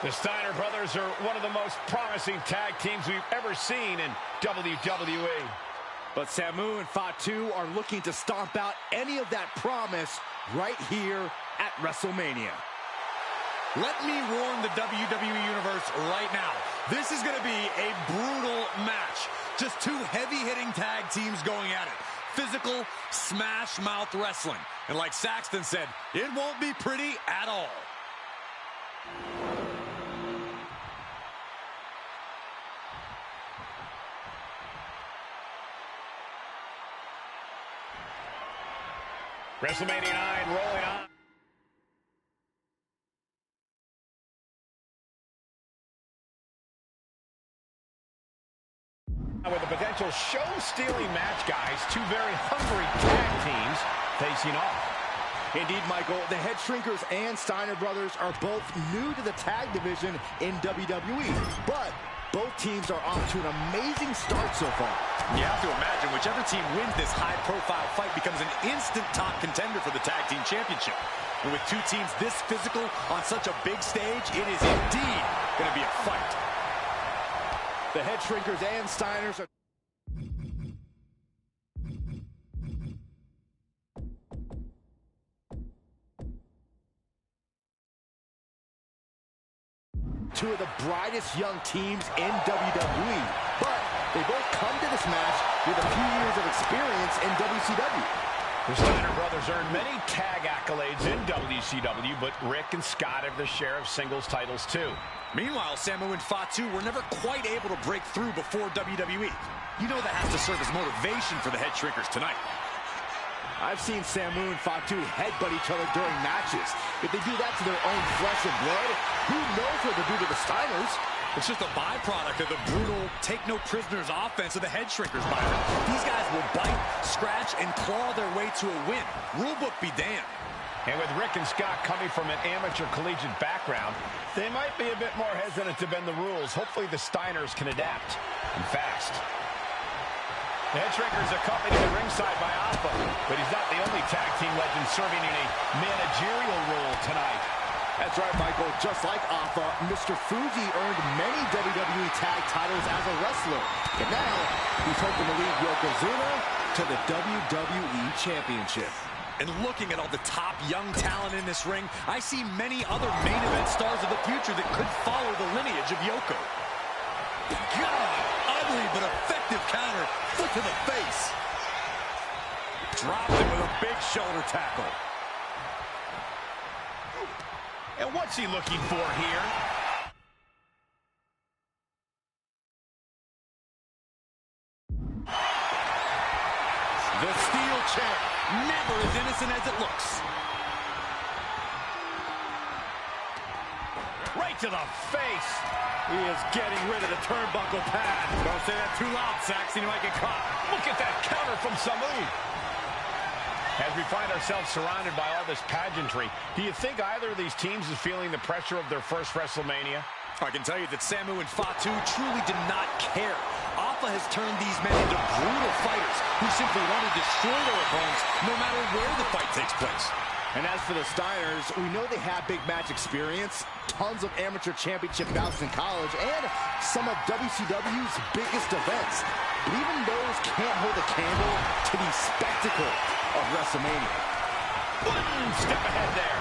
The Steiner brothers are one of the most promising tag teams we've ever seen in WWE. But Samu and Fatu are looking to stomp out any of that promise right here at WrestleMania. Let me warn the WWE Universe right now. This is going to be a brutal match. Just two heavy-hitting tag teams going at it. Physical, smash-mouth wrestling. And like Saxton said, it won't be pretty at all. WrestleMania 9 rolling on. With a potential show-stealing match, guys, two very hungry tag teams facing off. Indeed, Michael, the Head Shrinkers and Steiner brothers are both new to the tag division in WWE, but both teams are off to an amazing start so far. You have to imagine whichever team wins this high-profile fight becomes an instant top contender for the tag team championship. And with two teams this physical on such a big stage, it is indeed going to be a fight. The Head Shrinkers and Steiners are... two of the brightest young teams in WWE, but they both come to this match with a few years of experience in WCW. The Steiner brothers earned many tag accolades in WCW, but Rick and Scott have their share of singles titles too. Meanwhile, Samu and Fatu were never quite able to break through before WWE. You know that has to serve as motivation for the Head Shrinkers tonight. I've seen Samu and Fatu headbutt each other during matches. If they do that to their own flesh and blood, who knows what they'll do to the Steiners? It's just a byproduct of the brutal take-no-prisoners offense of the Head Shrinkers, Byron. These guys will bite, scratch, and claw their way to a win. Rulebook be damned. And with Rick and Scott coming from an amateur collegiate background, they might be a bit more hesitant to bend the rules. Hopefully the Steiners can adapt, and fast. The Head Shrinkers accompanied at ringside by Alpha, but he's not the only tag team legend serving in a managerial role tonight. That's right, Michael. Just like Alpha, Mr. Fuji earned many WWE tag titles as a wrestler. And now, he's hoping to lead Yokozuna to the WWE Championship. And looking at all the top young talent in this ring, I see many other main event stars of the future that could follow the lineage of Yoko. God, ugly but effective counter. Foot to the face. Dropped him with a big shoulder tackle. And what's he looking for here? The steel chair, never as innocent as it looks. Right to the face. He is getting rid of the turnbuckle pad. Don't say that too loud, Saxon. You might get caught. Look at that counter from Samu. As we find ourselves surrounded by all this pageantry, do you think either of these teams is feeling the pressure of their first WrestleMania? I can tell you that Samu and Fatu truly did not care. Alpha has turned these men into brutal fighters who simply want to destroy their opponents no matter where the fight takes place. And as for the Steiners, we know they have big match experience, tons of amateur championship bouts in college, and some of WCW's biggest events. But even those can't hold a candle to the spectacle of WrestleMania. One step ahead there.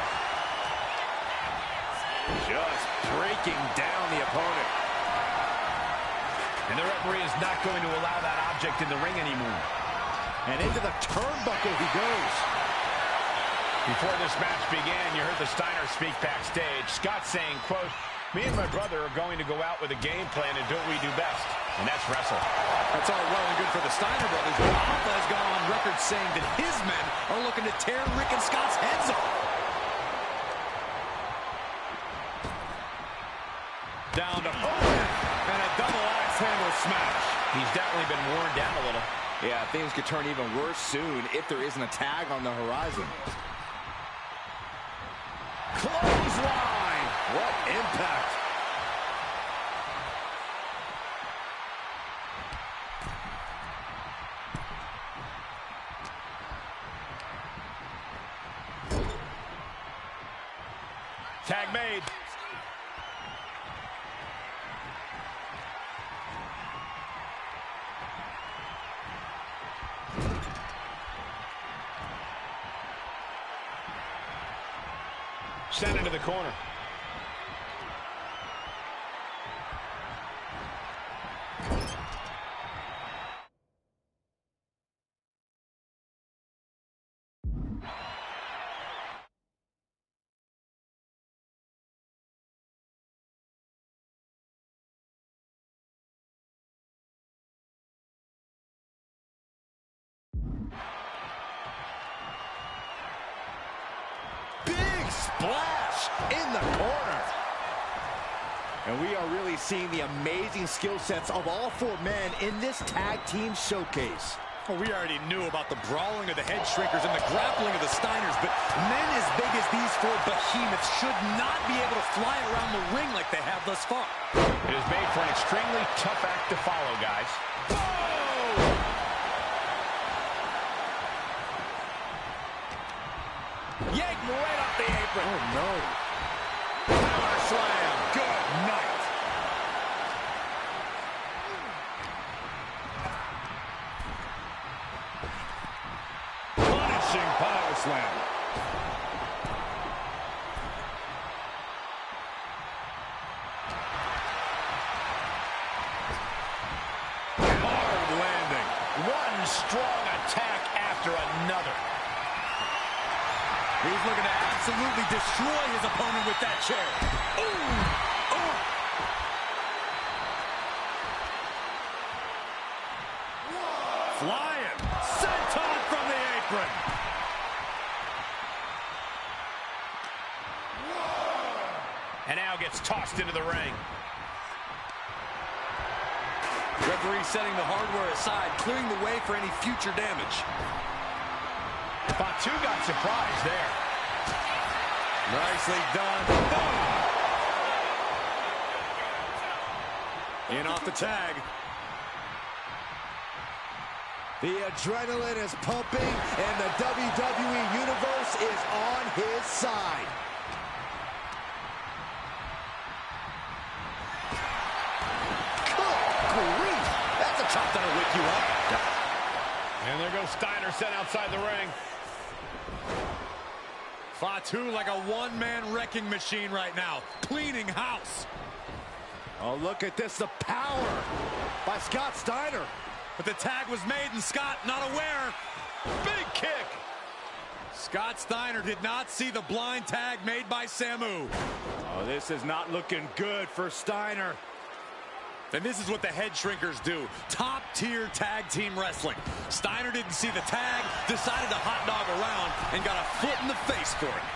Just breaking down the opponent. And the referee is not going to allow that object in the ring anymore. And into the turnbuckle he goes. Before this match began, you heard the Steiners speak backstage. Scott saying, quote, "Me and my brother are going to go out with a game plan and do what we do best, and that's wrestle." That's all well and good for the Steiner brothers, but Alpha has gone on record saying that his men are looking to tear Rick and Scott's heads off. Down to and a double axe handle smash. He's definitely been worn down a little. Yeah, things could turn even worse soon if there isn't a tag on the horizon. Clothesline! What impact! Tag made. Sent into the corner. Splash in the corner. And we are really seeing the amazing skill sets of all four men in this tag team showcase. Well, we already knew about the brawling of the head shrinkers and the grappling of the Steiners, but men as big as these four behemoths should not be able to fly around the ring like they have thus far. It is made for an extremely tough act to follow, guys. Yank right off the apron. Oh, no. Power slam. Good night. Punishing power slam. Hard landing. One strong attack after another. He's looking to absolutely destroy his opponent with that chair. Ooh. Oh. Flying. Senton from the apron. And now gets tossed into the ring. Referee setting the hardware aside, clearing the way for any future damage. Wwe 2 got surprised there. Nicely done. In off the tag. The adrenaline is pumping, and the WWE Universe is on his side. Good grief! That's a chop that'll wake you up. And there goes Steiner sent outside the ring. Wwe 2 like a one-man wrecking machine right now, cleaning house. Oh, look at this, the power by Scott Steiner. But the tag was made, and Scott not aware. Big kick. Scott Steiner did not see the blind tag made by Samu. Oh, this is not looking good for Steiner. And this is what the head shrinkers do. Top-tier tag team wrestling. Steiner didn't see the tag, decided to hot dog around, and got a foot in the face for it.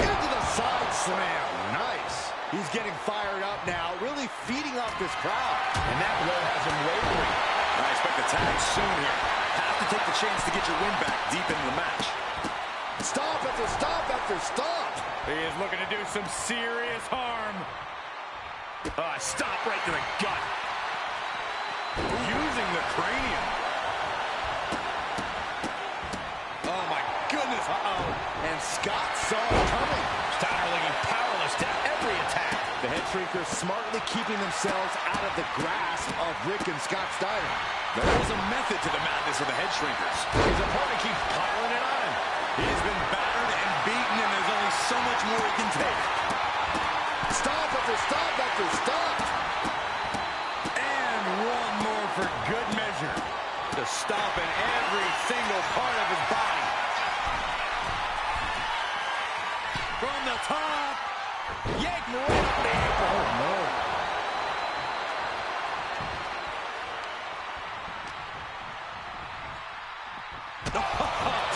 Into the side slam. Nice. He's getting fired up now, really feeding off this crowd. And that blow has him wavering. I expect the tag soon here. Have to take the chance to get your win back deep into the match. Stop after stop after stop. He is looking to do some serious harm. Stop right to the gut. Using the cranium. Oh, my goodness. And Scott saw it coming. Steiner looking powerless to every attack. The head shrinkers smartly keeping themselves out of the grasp of Rick and Scott Steiner. There is a method to the madness of the head shrinkers. His opponent keeps piling it on him. He's been battered and beaten, and there's only so much more he can take. Stop after stop after stop. And one more for good measure. To stop in every single part of his body. From the top. Yank right up the apron. Oh, no.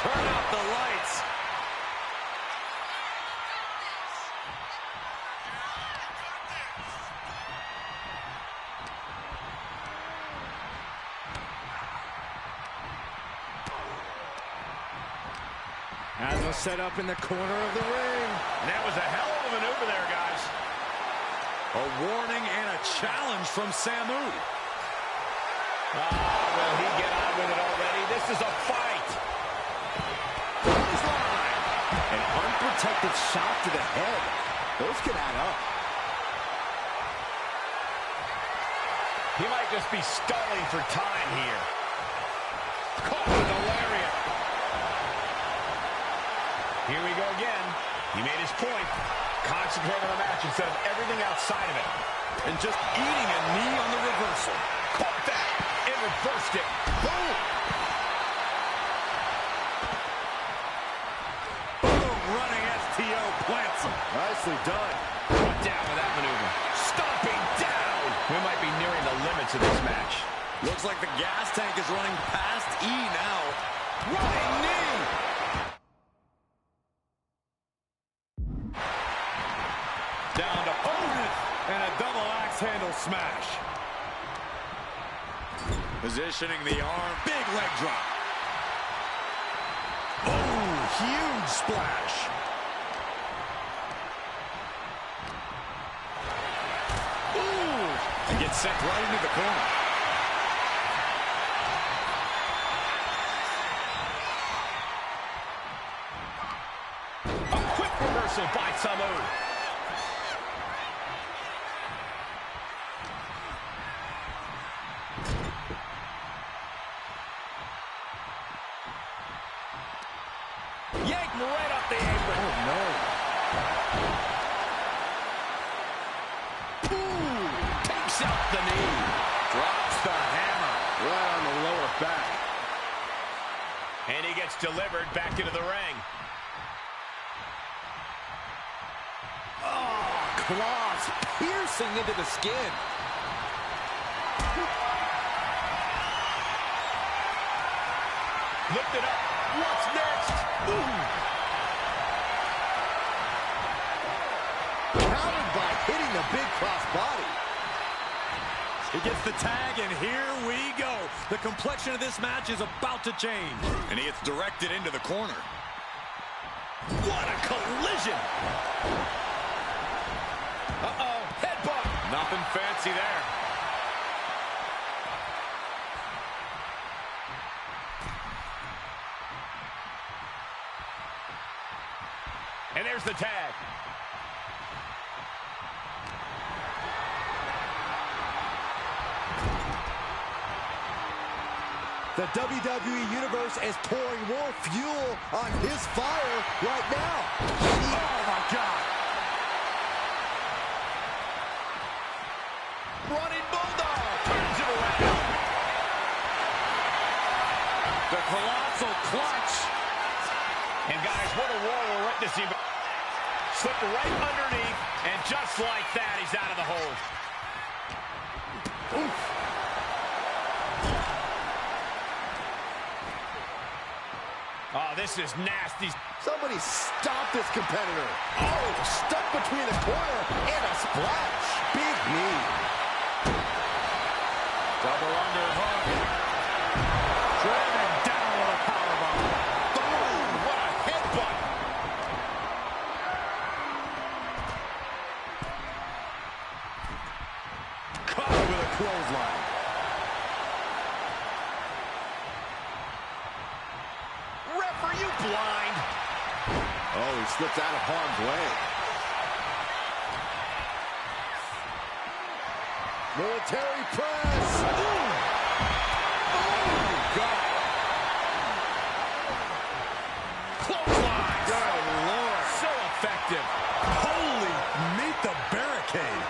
Turn out the lights. As was set up in the corner of the ring. And that was a hell of a maneuver there, guys. A warning and a challenge from Samu. Will he get on with it already? This is a fight. An unprotected shot to the head. Those can add up. He might just be stalling for time here. Caught with a lariat. Here we go again. He made his point. Concentrate on the match instead of everything outside of it. And just eating a knee on the reversal. Caught that and reversed it. Boom! Boom! Running STO plants him. Nicely done. Put down with that maneuver. Stomping down. We might be nearing the limits of this match. Looks like the gas tank is running past E now. Running knee. Down to opponent. And a double axe handle smash. Positioning the arm. Big leg drop. Oh, huge splash. Ooh. And gets sent right into the corner. A quick reversal by Samu. Yanked right off the apron. Oh, no. Ooh, takes out the knee. Drops the hammer. Right on the lower back. And he gets delivered back into the ring. Oh, claws piercing into the skin. Lift it up. What's next? Ooh. Countered by hitting the big cross body. He gets the tag, and here we go. The complexion of this match is about to change. And he gets directed into the corner. What a collision. Uh-oh, headbutt. Nothing fancy there. And there's the tag. The WWE Universe is pouring more fuel on his fire right now. Oh, my God. Running Bulldog. Turns it around. The colossal clutch. And guys, what a war we're witnessing. Slipped right underneath, and just like that, he's out of the hold. Oof. Oh, this is nasty. Somebody stop this competitor. Oh, stuck between the corner and a splash. Big knee. Double underhook. Driven down with a powerbomb. Boom! What a headbutt. Caught with a clothesline. Ref, are you blind? Oh, he slips out of harm's way. Military press. Ooh. Oh, God. Clothesline. Good Lord. So effective. Holy, meet the barricade.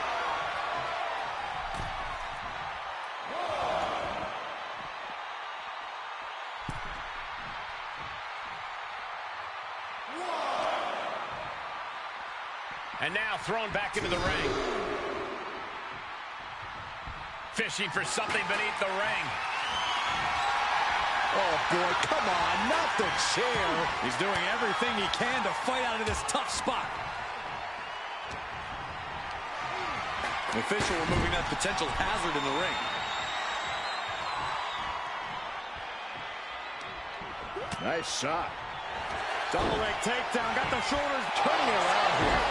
And now thrown back into the ring. Fishing for something beneath the ring. Oh, boy, come on, not the chair. He's doing everything he can to fight out of this tough spot. The official removing that potential hazard in the ring. Nice shot. Double leg takedown, got the shoulders Turning around here.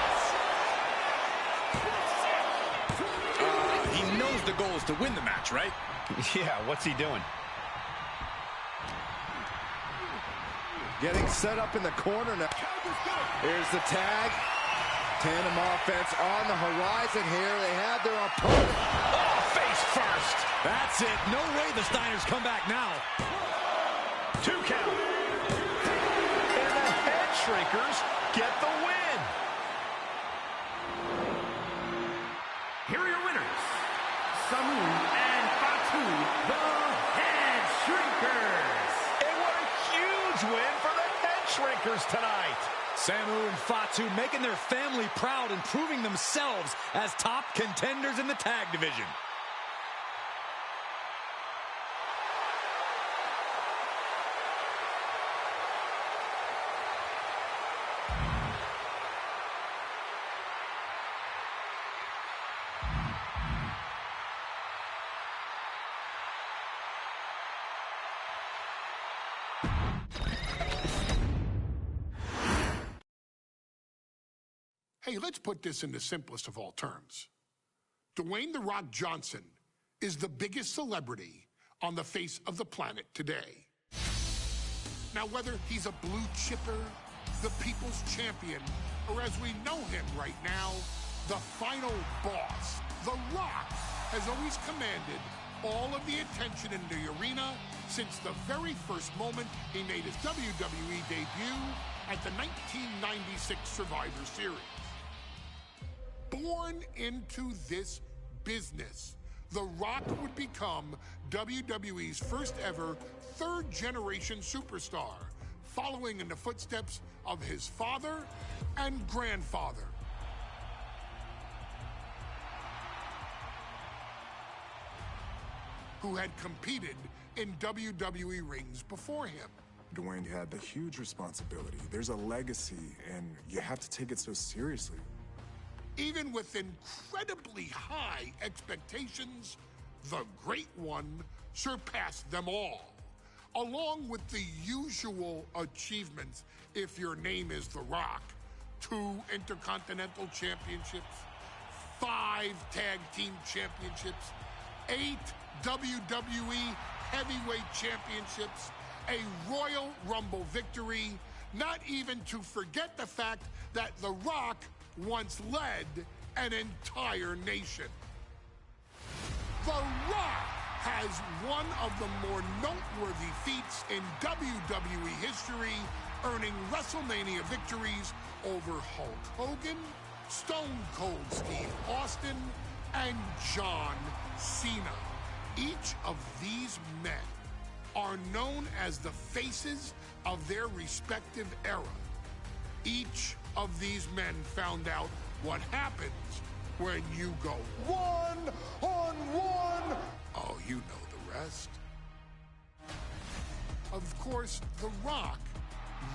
He knows the goal is to win the match, right? Yeah, what's he doing? Getting set up in the corner now. Here's the tag. Tandem offense on the horizon here. They have their opponent. Oh, face first. That's it. No way the Steiners come back now. 2 count. And the Head Shrinkers get the win. Here are your winners, Samu and Fatu, the Head Shrinkers. And what a huge win for the Head Shrinkers tonight. Samu and Fatu making their family proud and proving themselves as top contenders in the tag division. Hey, let's put this in the simplest of all terms. Dwayne "The Rock" Johnson is the biggest celebrity on the face of the planet today. Now, whether he's a blue chipper, the people's champion, or as we know him right now, the final boss, The Rock has always commanded all of the attention in the arena since the very first moment he made his WWE debut at the 1996 Survivor Series. Born into this business, The Rock would become WWE's first ever third-generation superstar, following in the footsteps of his father and grandfather. Who had competed in WWE rings before him. Dwayne had the huge responsibility. There's a legacy, and you have to take it so seriously. Even with incredibly high expectations, the Great One surpassed them all, along with the usual achievements if your name is The Rock: 2 Intercontinental Championships, 5 Tag Team Championships, 8 WWE Heavyweight Championships, a Royal Rumble victory, not even to forget the fact that The Rock once led an entire nation. The Rock has one of the more noteworthy feats in WWE history, earning WrestleMania victories over Hulk Hogan, Stone Cold Steve Austin, and John Cena. Each of these men are known as the faces of their respective era. Each of these men found out what happens when you go one-on-one. Oh, you know the rest. Of course, The Rock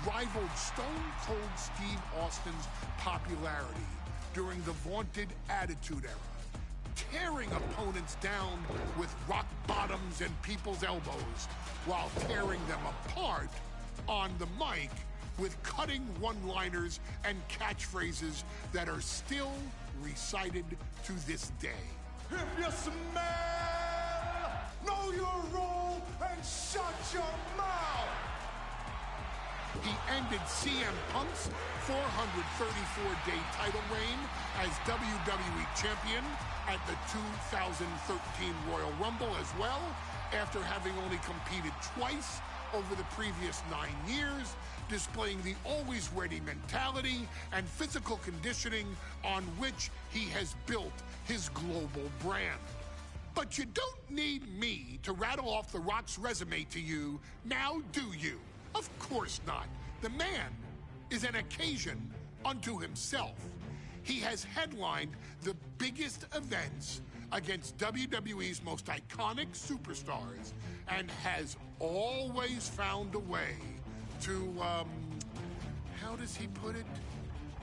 rivaled Stone Cold Steve Austin's popularity during the vaunted Attitude Era, tearing opponents down with rock bottoms and people's elbows while tearing them apart on the mic with cutting one-liners and catchphrases that are still recited to this day. If you smell, know your role and shut your mouth. He ended CM Punk's 434-day title reign as WWE Champion at the 2013 Royal Rumble as well, after having only competed twice over the previous 9 years, displaying the always ready mentality and physical conditioning on which he has built his global brand. But you don't need me to rattle off The Rock's resume to you, now do you? Of course not. The man is an occasion unto himself. He has headlined the biggest events against WWE's most iconic superstars and has always found a way to, how does he put it?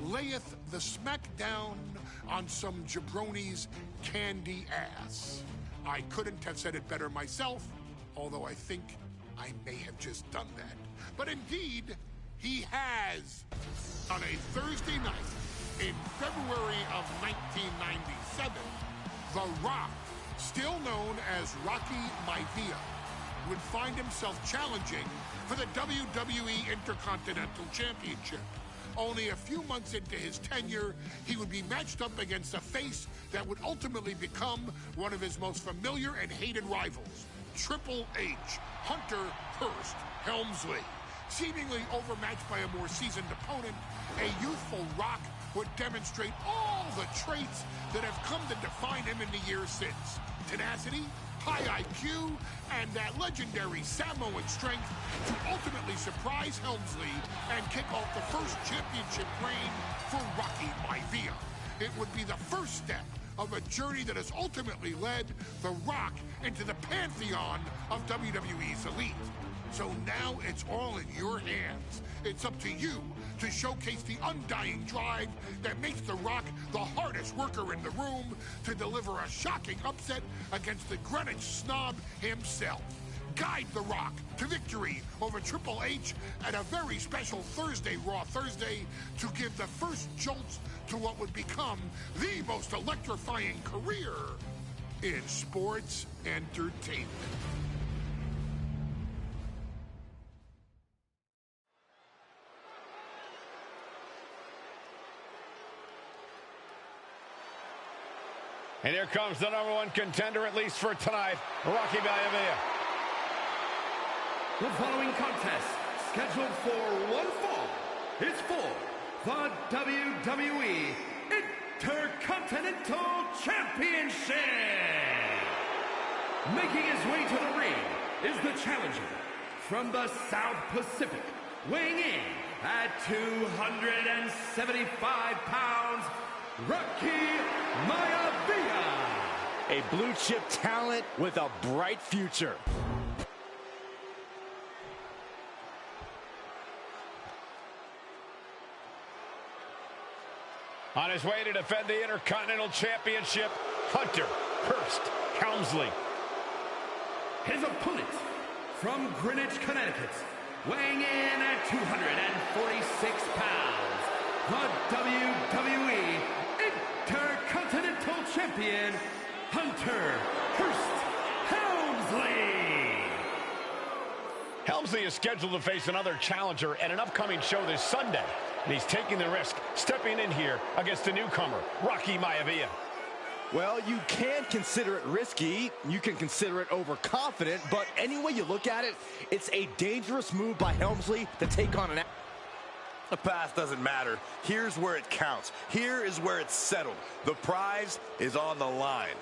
Layeth the smackdown on some jabroni's candy ass. I couldn't have said it better myself, although I think I may have just done that. But indeed, he has. On a Thursday night in February of 1997, The Rock, still known as Rocky Maivia, would find himself challenging for the WWE Intercontinental Championship Only a few months into his tenure, he would be matched up against a face that would ultimately become one of his most familiar and hated rivals, Triple H, Hunter Hearst Helmsley. Seemingly overmatched by a more seasoned opponent, a youthful Rock would demonstrate all the traits that have come to define him in the years since. Tenacity, high IQ, and that legendary Samoan strength to ultimately surprise Helmsley and kick off the first championship reign for Rocky Maivia. It would be the first step of a journey that has ultimately led The Rock into the pantheon of WWE's elite. So now it's all in your hands. It's up to you to showcase the undying drive that makes The Rock the hardest worker in the room to deliver a shocking upset against the Greenwich snob himself. Guide The Rock to victory over Triple H at a very special Thursday, Raw Thursday, to give the first jolts to what would become the most electrifying career in sports entertainment. And here comes the #1 contender, at least for tonight, Rocky Maivia. The following contest, scheduled for one fall, is for the WWE Intercontinental Championship. Making his way to the ring is the challenger from the South Pacific, weighing in at 275 pounds, Rocky Maivia. A blue chip talent with a bright future. On his way to defend the Intercontinental Championship, Hunter Hearst Helmsley. His opponent from Greenwich, Connecticut, weighing in at 246 pounds, the WWE Intercontinental Champion, Hunter Hearst Helmsley. Helmsley is scheduled to face another challenger at an upcoming show this Sunday. And he's taking the risk, stepping in here against the newcomer, Rocky Maivia. Well, you can consider it risky, you can consider it overconfident, but any way you look at it, it's a dangerous move by Helmsley to take on an... The past doesn't matter. Here's where it counts. Here is where it's settled. The prize is on the line.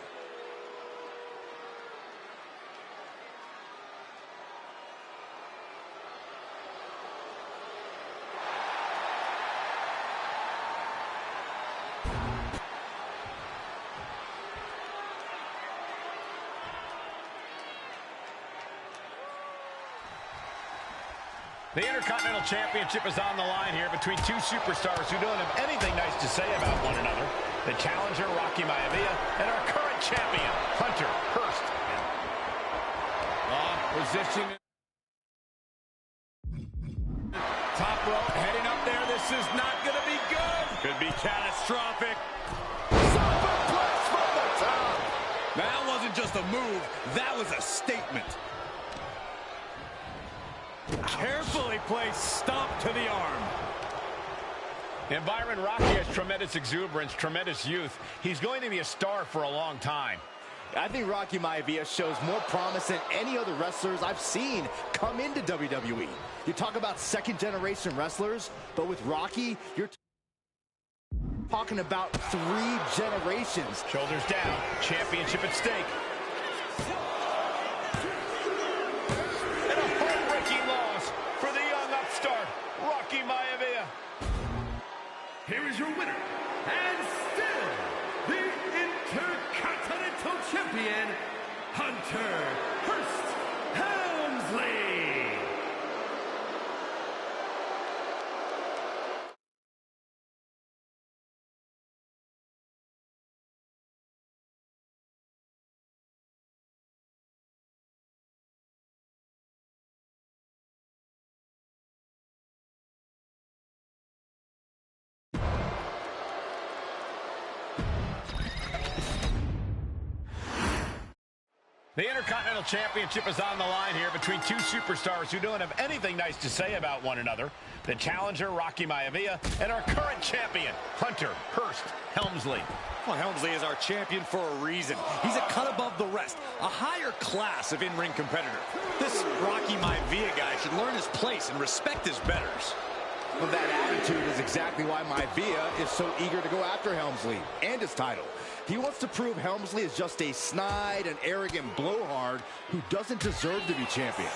The Intercontinental Championship is on the line here between two superstars who don't have anything nice to say about one another. The challenger, Rocky Maivia, and our current champion, Hunter Hearst. Position. Top rope, heading up there. This is not going to be good. Could be catastrophic. Superplex from the top. That wasn't just a move. That was a statement. Carefully placed stomp to the arm. And Byron, Rocky has tremendous exuberance, tremendous youth. He's going to be a star for a long time. I think Rocky Maivia shows more promise than any other wrestlers I've seen come into WWE. You talk about second-generation wrestlers, but with Rocky, you're talking about 3 generations. Shoulders down, championship at stake. And a heartbreaking loss for the young upstart, Rocky Maivia. Here is your winner, and still the Intercontinental Champion, Hunter Hearst Helmsley. The Intercontinental Championship is on the line here between two superstars who don't have anything nice to say about one another. The challenger, Rocky Maivia, and our current champion, Hunter Hearst Helmsley. Well, Helmsley is our champion for a reason. He's a cut above the rest, a higher class of in-ring competitor. This Rocky Maivia guy should learn his place and respect his betters. Well, that attitude is exactly why Maivia is so eager to go after Helmsley and his title. He wants to prove Helmsley is just a snide and arrogant blowhard who doesn't deserve to be champion.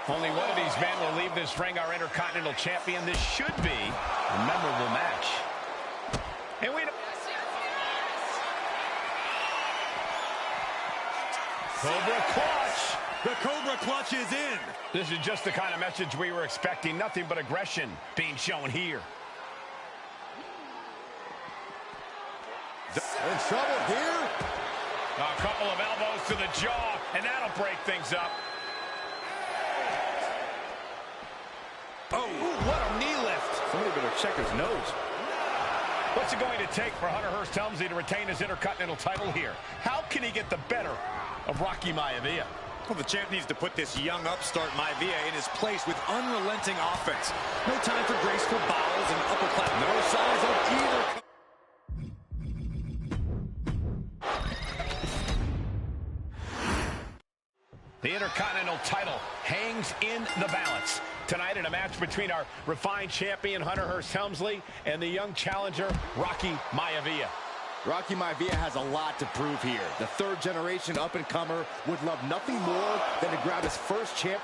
Only one of these men will leave this ring our Intercontinental Champion. This should be a memorable match. And we... Cobra Clutch! The Cobra Clutch is in! This is just the kind of message we were expecting. Nothing but aggression being shown here. In trouble here. A couple of elbows to the jaw, and that'll break things up. Oh, what a knee lift. Somebody better check his nose. What's it going to take for Hunter Hearst Helmsley to retain his Intercontinental title here? How can he get the better of Rocky Maivia? Well, the champ needs to put this young upstart Maivia in his place with unrelenting offense. No time for graceful bows and uppercut. No signs of either. The Intercontinental title hangs in the balance tonight in a match between our refined champion Hunter Hearst Helmsley and the young challenger Rocky Maivia. Rocky Maivia has a lot to prove here. The third-generation up-and-comer would love nothing more than to grab his first champ.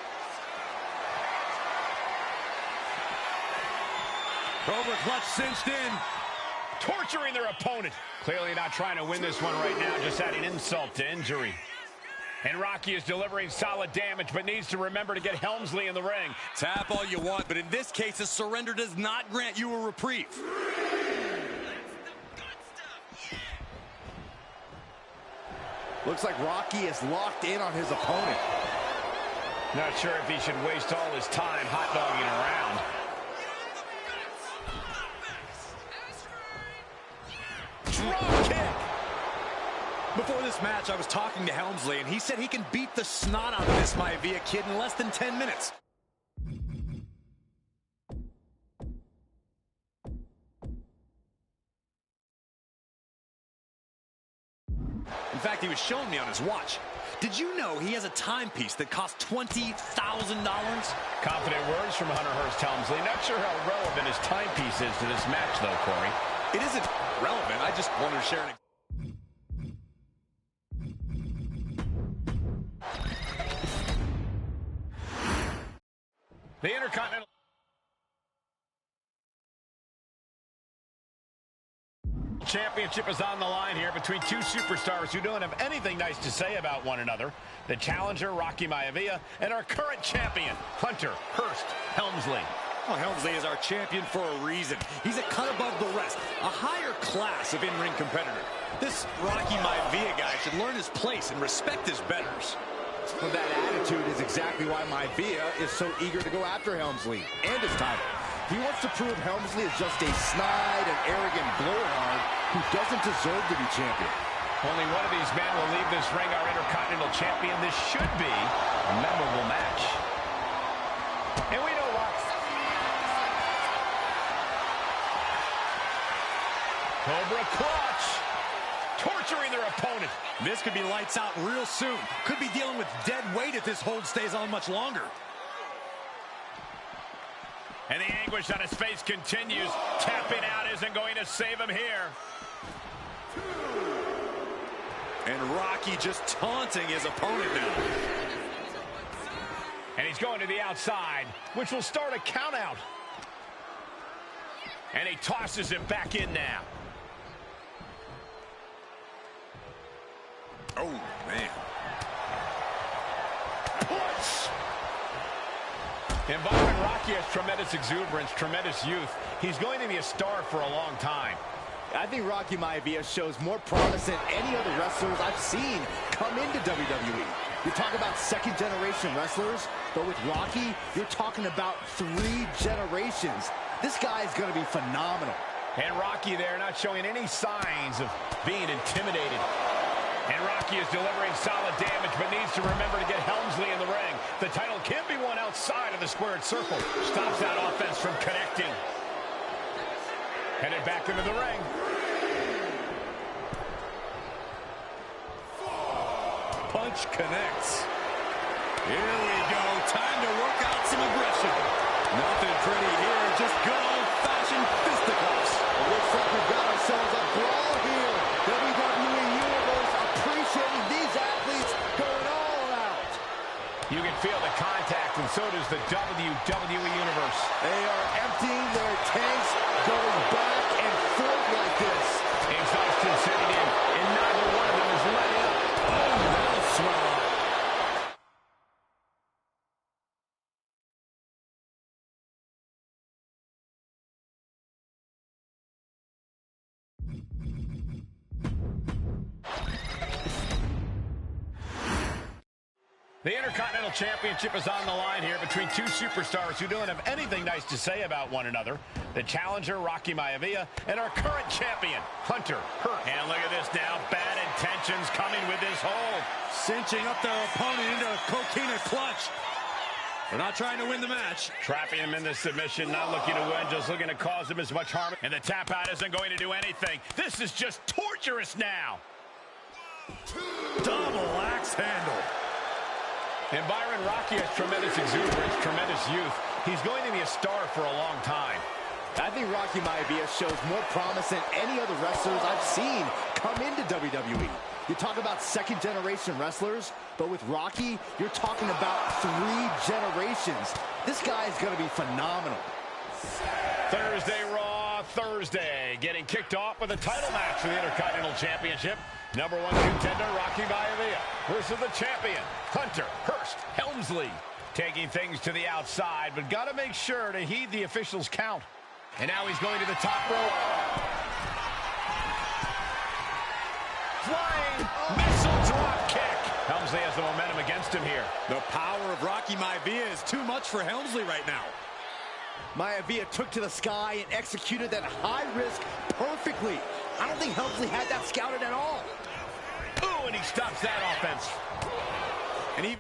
Cobra Clutch cinched in. Torturing their opponent. Clearly not trying to win this one right now, just adding insult to injury. And Rocky is delivering solid damage, but needs to remember to get Helmsley in the ring. Tap all you want, but in this case, a surrender does not grant you a reprieve. Looks like Rocky is locked in on his opponent. Not sure if he should waste all his time hot-dogging around. Drop kick! Before this match, I was talking to Helmsley, and he said he can beat the snot out of this Maivia kid in less than 10 minutes. In fact, he was showing me on his watch. Did you know he has a timepiece that costs $20,000? Confident words from Hunter Hearst Helmsley. Not sure how relevant his timepiece is to this match, though, Corey. It isn't relevant. I just wanted to share an... The Intercontinental Championship is on the line here between two superstars who don't have anything nice to say about one another. The challenger, Rocky Maivia, and our current champion, Hunter Hearst Helmsley. Well, Helmsley is our champion for a reason. He's a cut above the rest, a higher class of in-ring competitor. This Rocky Maivia guy should learn his place and respect his betters. Well, that attitude is exactly why Maivia is so eager to go after Helmsley and his title. He wants to prove Helmsley is just a snide and arrogant blowhard who doesn't deserve to be champion. Only one of these men will leave this ring our Intercontinental Champion. This should be a memorable match. And we know what. Cobra Clutch. Torturing their opponent. This could be lights out real soon. Could be dealing with dead weight if this hold stays on much longer. And the anguish on his face continues. Tapping out isn't going to save him here. And Rocky just taunting his opponent now. And he's going to the outside, which will start a count out. And he tosses it back in now. Oh, man. Push! Involving Rocky has tremendous exuberance, tremendous youth. He's going to be a star for a long time. I think Rocky Maivia shows more promise than any other wrestlers I've seen come into WWE. You talk about second-generation wrestlers, but with Rocky, you're talking about 3 generations. This guy is going to be phenomenal. And Rocky there not showing any signs of being intimidated. And Rocky is delivering solid damage, but needs to remember to get Helmsley in the ring. The title can be won outside of the squared circle. Stops that offense from connecting. Headed back into the ring. Punch connects. Here we go. Time to work out some aggression. Nothing pretty here. Just good old-fashioned fisticuffs. It looks like we've got ourselves a brawl here. WWE Universe appreciating these athletes going all out. You can feel the contact, and so does the WWE Universe. They are emptying their tanks, going back and forth like this. Exhaustion setting in, and neither one of them is letting up. Oh, that'll swell up. The Intercontinental Championship is on the line here between two superstars who don't have anything nice to say about one another. The challenger, Rocky Maivia, and our current champion, Hunter Hurt. And look at this now. Bad intentions coming with this hold. Cinching up their opponent into a coquina clutch. They're not trying to win the match. Trapping him in the submission, not looking to win, just looking to cause him as much harm. And the tap out isn't going to do anything. This is just torturous now. Double axe handle. And Byron, Rocky has tremendous exuberance, tremendous youth. He's going to be a star for a long time. I think Rocky Maivia shows more promise than any other wrestlers I've seen come into WWE. You talk about second-generation wrestlers, but with Rocky, you're talking about 3 generations. This guy is going to be phenomenal. Thursday Raw, Thursday. Getting kicked off with a title match for the Intercontinental Championship. Number 1 contender, Rocky Maivia, versus the champion, Hunter Hurst Helmsley. Taking things to the outside, but got to make sure to heed the officials' count. And now he's going to the top rope. Flying missile drop kick. Helmsley has the momentum against him here. The power of Rocky Maivia is too much for Helmsley right now. Maivia took to the sky and executed that high risk perfectly. I don't think Helmsley had that scouted at all. Ooh, and he stops that offense. And he...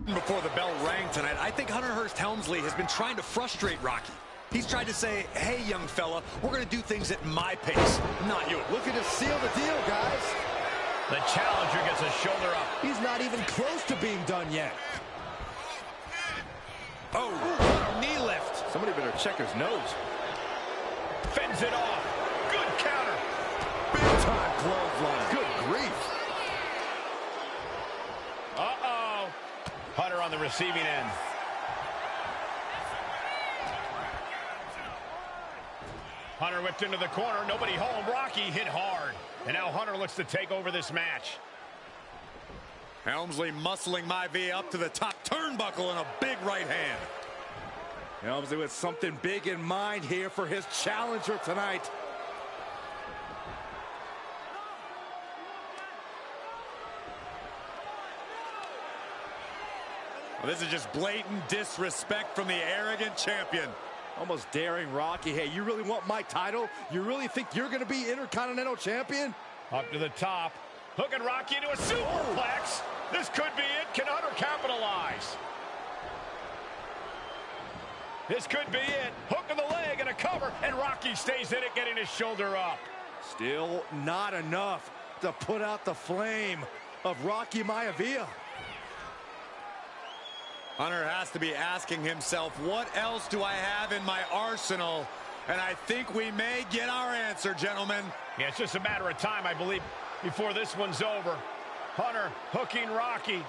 Before the bell rang tonight, I think Hunter Hurst Helmsley has been trying to frustrate Rocky. He's tried to say, hey, young fella, we're going to do things at my pace, not yours. Looking to seal the deal, guys. The challenger gets a shoulder up. He's not even close to being done yet. Oh, what a knee lift. Somebody better check his nose. Fends it off. Good counter. Big time clothesline. Good grief. Uh-oh. Hunter on the receiving end. Hunter whipped into the corner. Nobody home. Rocky hit hard. And now Hunter looks to take over this match. Helmsley muscling Maivia up to the top turnbuckle and a big right hand. Helmsley with something big in mind here for his challenger tonight. Well, this is just blatant disrespect from the arrogant champion. Almost daring Rocky. Hey, you really want my title? You really think you're going to be Intercontinental Champion? Up to the top. Hooking Rocky into a superplex. This could be it. Can Hunter capitalize? This could be it. Hook of the leg and a cover, and Rocky stays in it, getting his shoulder up. Still not enough to put out the flame of Rocky Maivia. Hunter has to be asking himself, what else do I have in my arsenal? And I think we may get our answer, gentlemen. Yeah, it's just a matter of time, I believe, before this one's over. Hunter hooking Rocky,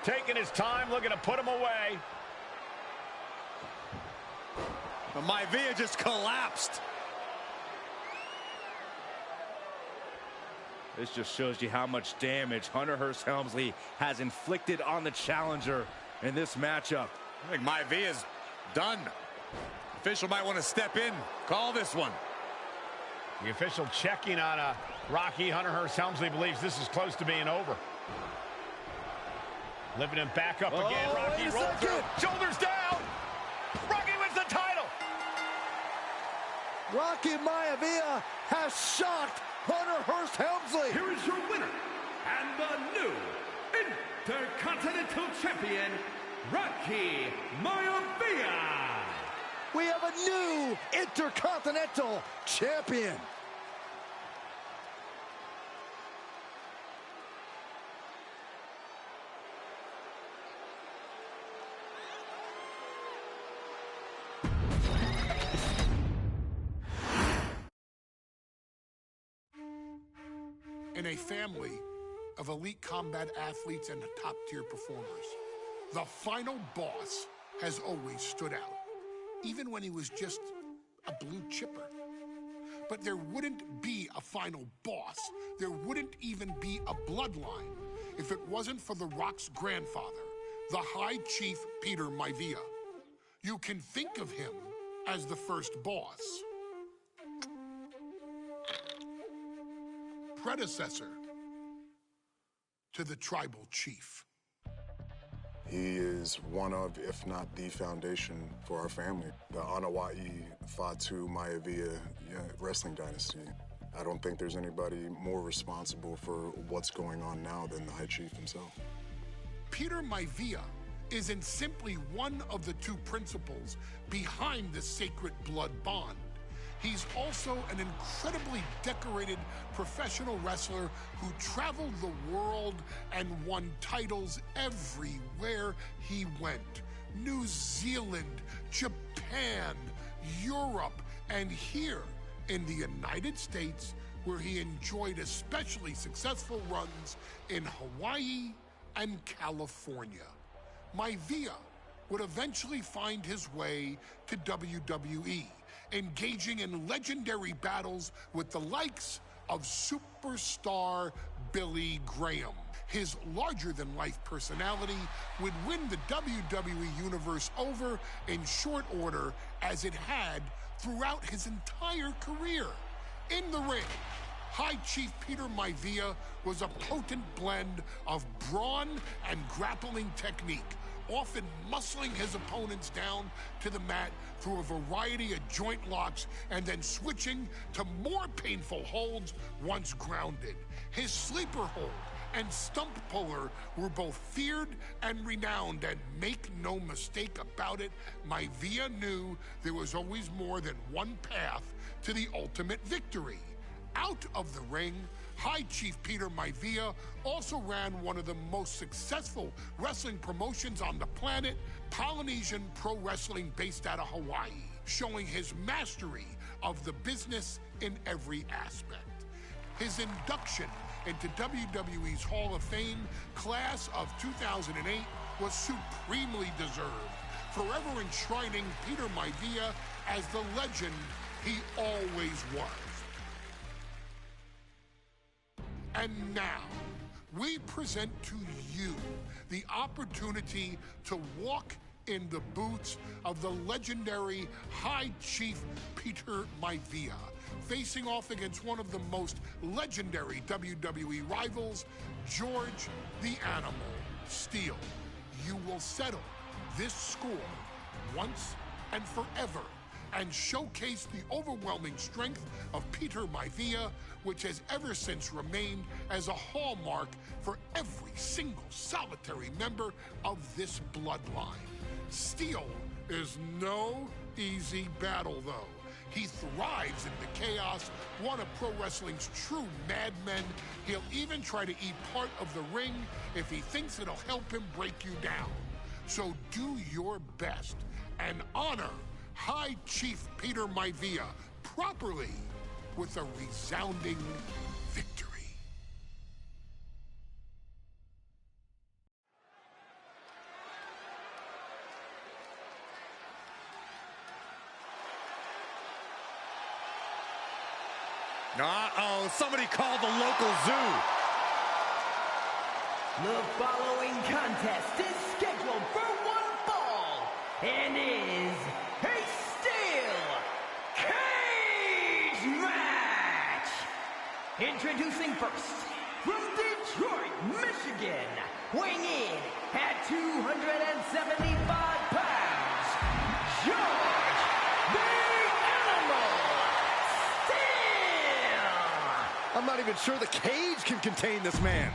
taking his time, looking to put him away. But Maivia just collapsed. This just shows you how much damage Hunter Hurst Helmsley has inflicted on the challenger in this matchup. I think Maivia's done. Official might want to step in, call this one. The official checking on Rocky. Hunter Hurst Helmsley believes this is close to being over. Lifting him back up again. Rocky rolls through. Shoulders down. Rocky wins the title. Rocky Maivia has shocked Hunter Hearst Helmsley. Here is your winner, and the new Intercontinental Champion, Rocky Maivia. We have a new Intercontinental Champion. In a family of elite combat athletes and top-tier performers, the final boss has always stood out, even when he was just a blue chipper. But there wouldn't be a final boss. There wouldn't even be a bloodline if it wasn't for The Rock's grandfather, the High Chief Peter Maivia. You can think of him as the first boss. Predecessor to the tribal chief. He is one of, if not the foundation for our family. The Wwe 2K25 wrestling dynasty. I don't think there's anybody more responsible for what's going on now than the High Chief himself. Peter Maivia isn't simply one of the two principals behind the sacred blood bond. He's also an incredibly decorated professional wrestler who traveled the world and won titles everywhere he went. New Zealand, Japan, Europe, and here in the United States, where he enjoyed especially successful runs in Hawaii and California. Maivia would eventually find his way to WWE, engaging in legendary battles with the likes of superstar Billy Graham. His larger-than-life personality would win the WWE Universe over in short order, as it had throughout his entire career. In the ring, High Chief Peter Maivia was a potent blend of brawn and grappling technique, often muscling his opponents down to the mat through a variety of joint locks and then switching to more painful holds once grounded. His sleeper hold and stump puller were both feared and renowned, and make no mistake about it, Maivia knew there was always more than one path to the ultimate victory. Out of the ring, High Chief Peter Maivia also ran one of the most successful wrestling promotions on the planet, Polynesian Pro Wrestling, based out of Hawaii, showing his mastery of the business in every aspect. His induction into WWE's Hall of Fame class of 2008 was supremely deserved, forever enshrining Peter Maivia as the legend he always was. And now, we present to you the opportunity to walk in the boots of the legendary High Chief Peter Maivia, facing off against one of the most legendary WWE rivals, George the Animal Steele. You will settle this score once and forever, and showcase the overwhelming strength of Peter Maivia, which has ever since remained as a hallmark for every single solitary member of this bloodline. Steele is no easy battle, though. He thrives in the chaos, one of pro wrestling's true madmen. He'll even try to eat part of the ring if he thinks it'll help him break you down. So do your best and honor High Chief Peter Maivia properly with a resounding victory. Uh-oh, somebody called the local zoo. The following contest is scheduled for one fall and is a steel cage match. Introducing first, from Detroit, Michigan, weighing in at 275 pounds, George the Animal even sure the cage can contain this man.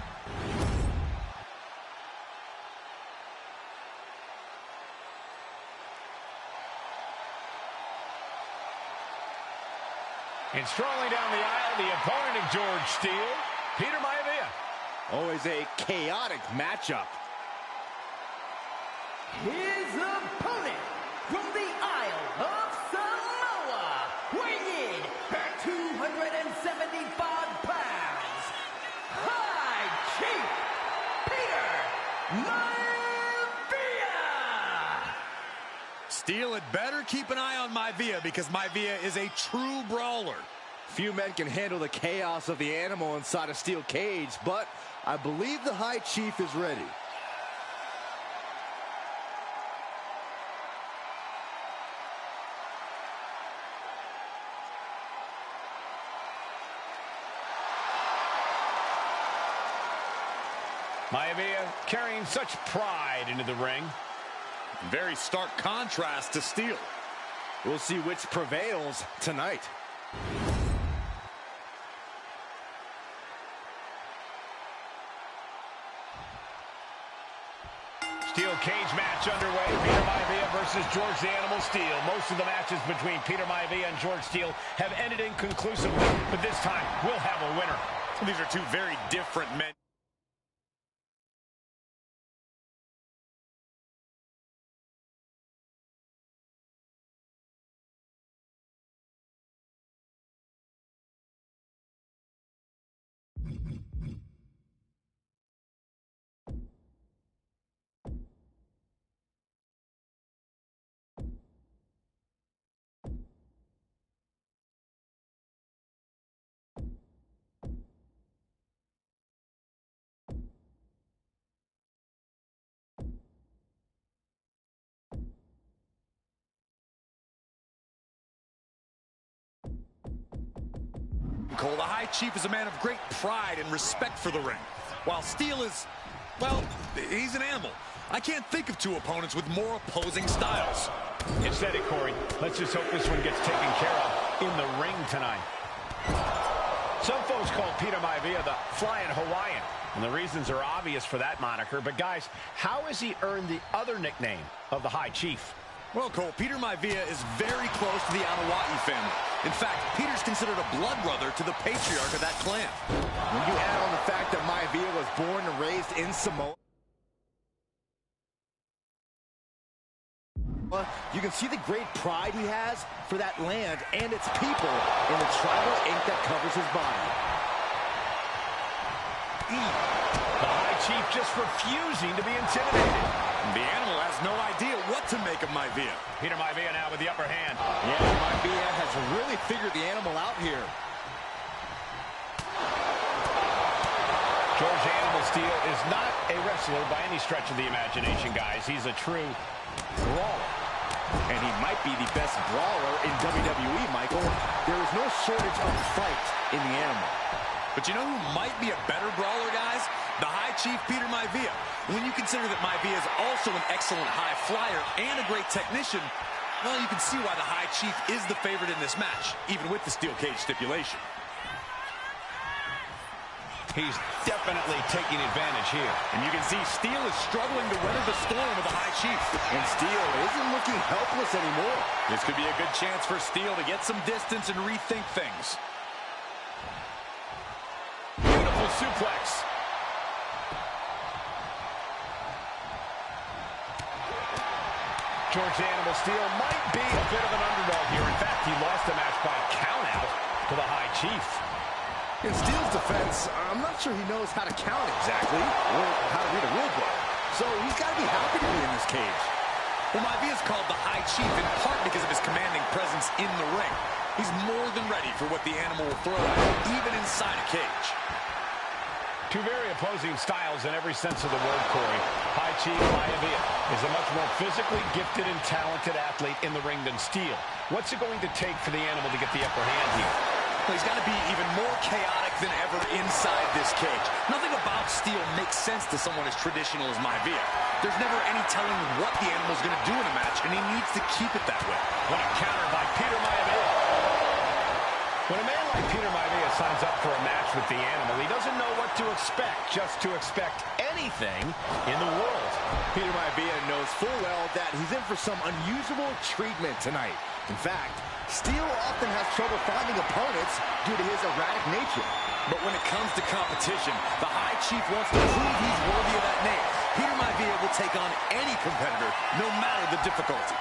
And strolling down the aisle, the opponent of George Steele, Peter Maivia. Always a chaotic matchup. His opponent from the Isle of Samoa, weighing in at 275 pounds, High Chief Peter Maivia. Steele had better keep an eye on Maivia because Maivia is a true brawler. Few men can handle the chaos of the animal inside a steel cage, but I believe the High Chief is ready. Maivia carrying such pride into the ring. Very stark contrast to Steele. We'll see which prevails tonight. Steel cage match underway. Peter Maivia versus George the Animal Steele. Most of the matches between Peter Maivia and George Steele have ended inconclusively, but this time we'll have a winner. These are two very different men. Cole, the High Chief is a man of great pride and respect for the ring, while Steele is, well, he's an animal. I can't think of two opponents with more opposing styles. It's steady, Corey. Let's just hope this one gets taken care of in the ring tonight. Some folks call Peter Maivia the Flying Hawaiian, and the reasons are obvious for that moniker. But guys, how has he earned the other nickname of the High Chief? Well, Cole, Peter Maivia is very close to the Anawa'i family. In fact, Peter's considered a blood brother to the patriarch of that clan. When you add on the fact that Maivia was born and raised in Samoa, you can see the great pride he has for that land and its people in the tribal ink that covers his body. The High Chief just refusing to be intimidated. The animal has no idea what to make of Maivia. Peter Maivia now with the upper hand. Yeah, Maivia has really figured the animal out here. George Animal Steele is not a wrestler by any stretch of the imagination, guys. He's a true brawler. And he might be the best brawler in WWE, Michael. There is no shortage of fight in the animal. But you know who might be a better brawler, guys? The High Chief Peter Maivia. When you consider that Maivia is also an excellent high flyer and a great technician, well, you can see why the High Chief is the favorite in this match, even with the steel cage stipulation. He's definitely taking advantage here. And you can see Steele is struggling to weather the storm of the High Chief. And Steele isn't looking helpless anymore. This could be a good chance for Steele to get some distance and rethink things. Beautiful suplex. George Animal Steele might be a bit of an underdog here. In fact, he lost the match by countout to the High Chief. In Steele's defense, I'm not sure he knows how to count exactly, or how to read a rule book. So he's got to be happy to be in this cage. Well, Maivia is called the High Chief in part because of his commanding presence in the ring. He's more than ready for what the animal will throw at him, even inside a cage. Two very opposing styles in every sense of the word, Corey. High Chief Maivia is a much more physically gifted and talented athlete in the ring than Steele. What's it going to take for the animal to get the upper hand here? Well, he's got to be even more chaotic than ever inside this cage. Nothing about Steele makes sense to someone as traditional as Maivia. There's never any telling what the animal's going to do in a match, and he needs to keep it that way. What a counter by Peter Maivia. When a man like Peter Maivia signs up for a match with the Animal, he doesn't know what to expect, just to expect anything in the world. Peter Maivia knows full well that he's in for some unusual treatment tonight. In fact, Steel often has trouble finding opponents due to his erratic nature. But when it comes to competition, the High Chief wants to prove he's worthy of that name. Peter Maivia will take on any competitor, no matter the difficulty.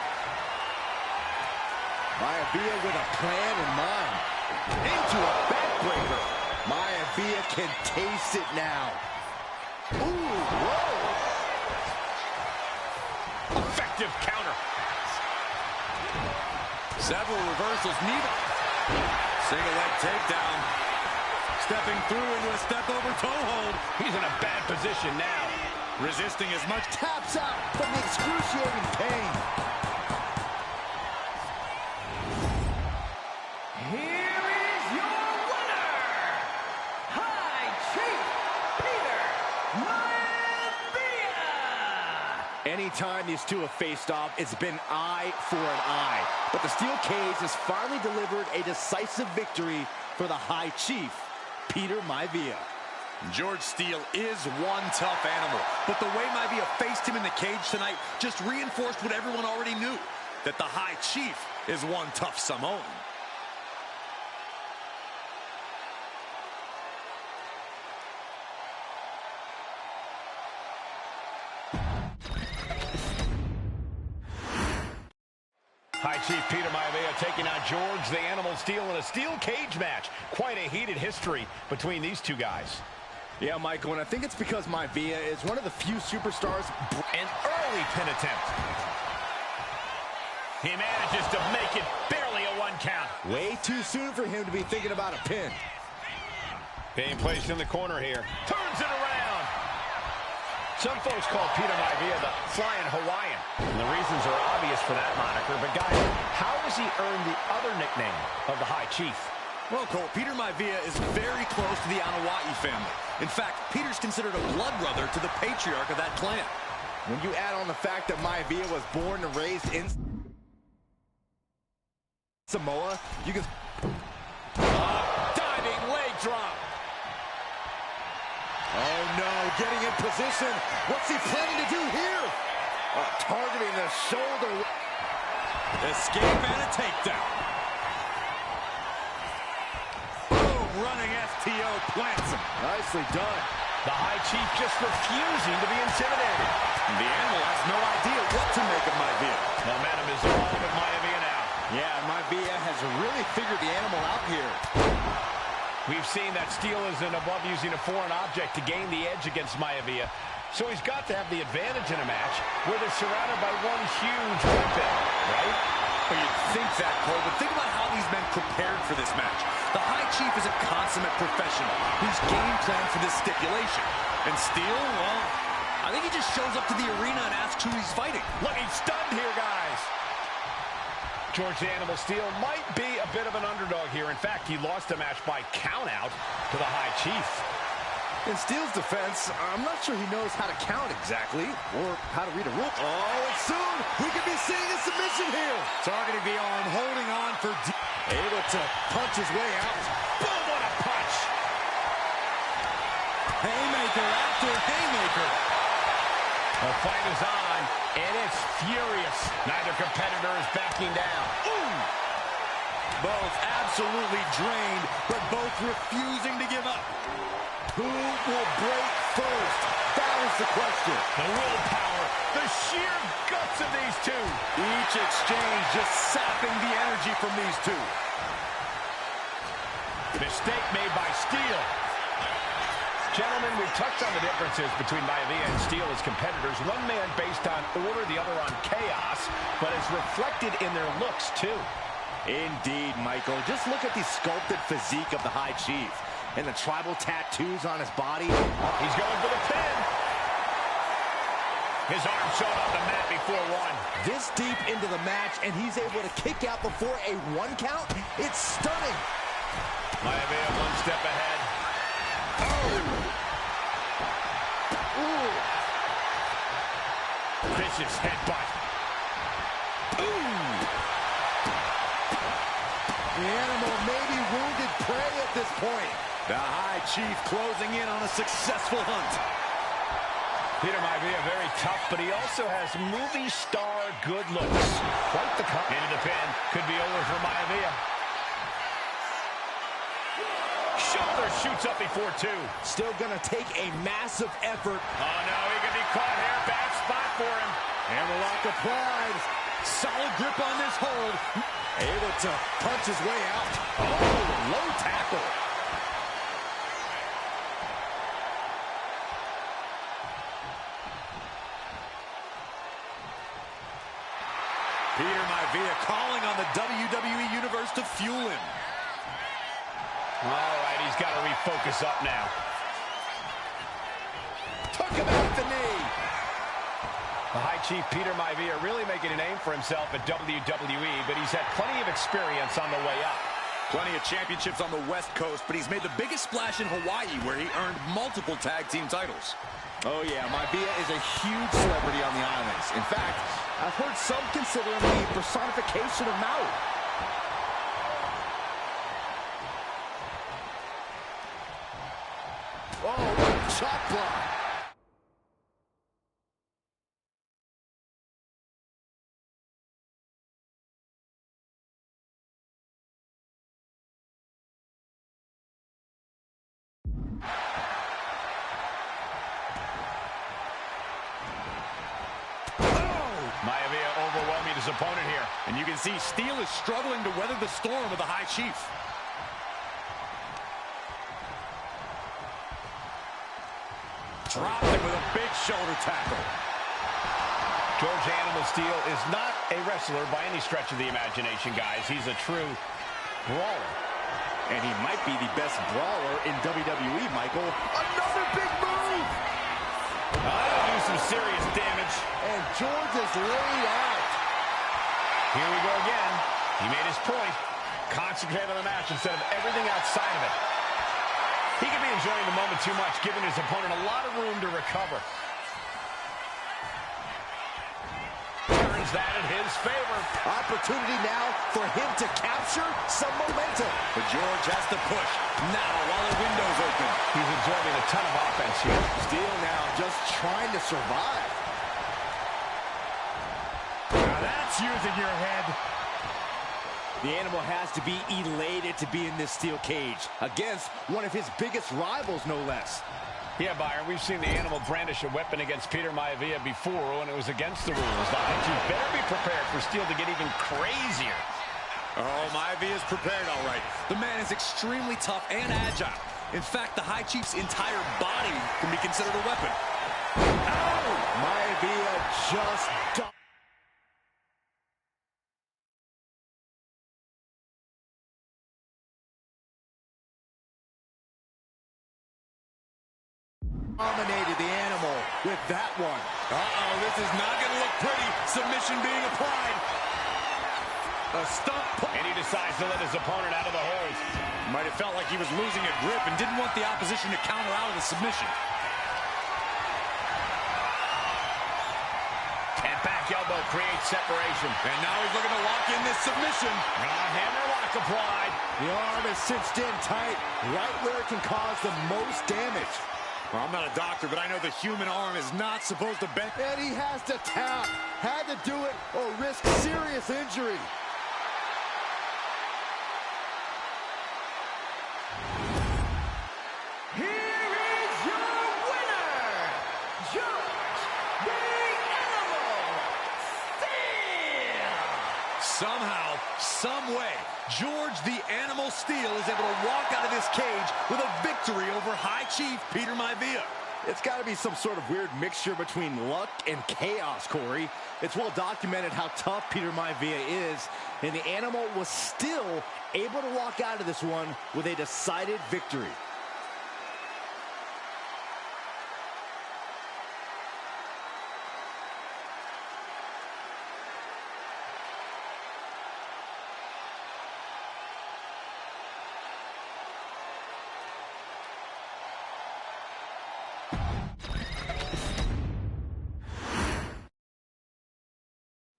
Maivia with a plan in mind. Into a backbreaker. Maivia can taste it now. Ooh, whoa. Effective counter. Several reversals needed. Single leg takedown. Stepping through into a step over toe hold. He's in a bad position now. Resisting as much. Taps out from the excruciating pain. Here is your winner, High Chief Peter Maivia. Anytime these two have faced off, it's been eye for an eye. But the steel cage has finally delivered a decisive victory for the High Chief, Peter Maivia. George Steele is one tough animal, but the way Maivia faced him in the cage tonight just reinforced what everyone already knew, that the High Chief is one tough Samoan. High Chief Peter Maivia taking on George the Animal Steele in a steel cage match. Quite a heated history between these two guys. Yeah, Michael, and I think it's because Maivia is one of the few superstars. An early pin attempt. He manages to make it barely a 1 count. Way too soon for him to be thinking about a pin. Being placed in the corner here. Turns it around. Some folks call Peter Maivia the Flying Hawaiian. And the reasons are obvious for that moniker. But guys, how has he earned the other nickname of the High Chief? Well, Cole, Peter Maivia is very close to the Anawa'i family. In fact, Peter's considered a blood brother to the patriarch of that clan. When you add on the fact that Maivia was born and raised in Samoa, you can... Diving leg drop. Oh, no, getting in position. What's he planning to do here? Targeting the shoulder. Escape and a takedown. Running STO plants him. Nicely done. The High Chief just refusing to be intimidated. The Animal has no idea what to make of Maivia. Momentum is all with Maivia now. Yeah, Maivia has really figured the Animal out here. We've seen that Steele isn't above using a foreign object to gain the edge against Maivia. So he's got to have the advantage in a match where they're surrounded by one huge weapon, right? Well, you'd think that, Cole, but think about how these men prepared for this match. The High Chief is a consummate professional who's game planned for this stipulation. And Steele, well, I think he just shows up to the arena and asks who he's fighting. Looking stunned here, guys. George the Animal Steele might be a bit of an underdog here. In fact, he lost a match by countout to the High Chief. In Steele's defense, I'm not sure he knows how to count exactly or how to read a rule. Oh, and soon we could be seeing a submission here. Targeting the arm, holding on for able to punch his way out. Boom, what a punch. Haymaker after haymaker. The fight is on, and it's furious. Neither competitor is backing down. Ooh! Both absolutely drained, but both refusing to give up. Who will break first? That is the question. The willpower, the sheer guts of these two. Each exchange just sapping the energy from these two. Mistake made by Steele. Gentlemen, we've touched on the differences between Maivia and Steele as competitors. One man based on order, the other on chaos, but it's reflected in their looks, too. Indeed, Michael. Just look at the sculpted physique of the High Chief and the tribal tattoos on his body. He's going for the pin. His arm showed on the mat before one. This deep into the match, and he's able to kick out before a 1 count? It's stunning. Maivia one step ahead. Oh! Ooh. Vicious headbutt. Ooh. The Animal may be wounded prey at this point. The High Chief closing in on a successful hunt. Peter Maivia very tough, but he also has movie star good looks. Quite the cut. Into the pin. Could be over for Maivia. Shoulder shoots up before two. Still gonna take a massive effort. Oh no, he could be caught here. Bad spot for him. Hammerlock applied. Solid grip on this hold. Able to punch his way out. Oh, low tackle. Peter Maivia calling on the WWE Universe to fuel him. All right, he's got to refocus up now. Took him out the knee. The High Chief Peter Maivia really making a name for himself at WWE, but he's had plenty of experience on the way up. Plenty of championships on the West Coast, but he's made the biggest splash in Hawaii, where he earned multiple tag team titles. Oh yeah, Maivia is a huge celebrity on the islands. In fact, I've heard some consider him the personification of Maui. Oh, chop block. Maivia overwhelming his opponent here. And you can see Steele is struggling to weather the storm of the High Chief. Dropped him with a big shoulder tackle. George Animal Steele is not a wrestler by any stretch of the imagination, guys. He's a true brawler. And he might be the best brawler in WWE, Michael. Another big move! That'll do some serious damage. And George is laid out. Here we go again. He made his point. Concentrate on the match instead of everything outside of it. He could be enjoying the moment too much, giving his opponent a lot of room to recover. Turns that in his favor. Opportunity now for him to capture some momentum. But George has to push now while the window's open. He's absorbing a ton of offense here. Steele now just trying to survive. Now that's using your head. The Animal has to be elated to be in this steel cage against one of his biggest rivals, no less. Yeah, Byron, we've seen the Animal brandish a weapon against Peter Maivia before when it was against the rules. The High Chief better be prepared for Steele to get even crazier. Oh, Maivia's prepared all right. The man is extremely tough and agile. In fact, the High Chief's entire body can be considered a weapon. Ow! Maivia just dominated the Animal with that one. Uh-oh, this is not going to look pretty. Submission being applied. A stump. And he decides to let his opponent out of the hold. Might have felt like he was losing a grip and didn't want the opposition to counter out of the submission. And back elbow creates separation. And now he's looking to lock in this submission. Hammerlock applied. The arm is cinched in tight, right where it can cause the most damage. Well, I'm not a doctor, but I know the human arm is not supposed to bend. And he has to tap. Had to do it or risk serious injury. Here is your winner, George the Animal Steele. Somehow, some way, George the Animal Steele is able to walk out of this cage with a victory over High Chief Peter Maivia. It's got to be some sort of weird mixture between luck and chaos, Corey. It's well documented how tough Peter Maivia is, and the Animal was still able to walk out of this one with a decided victory.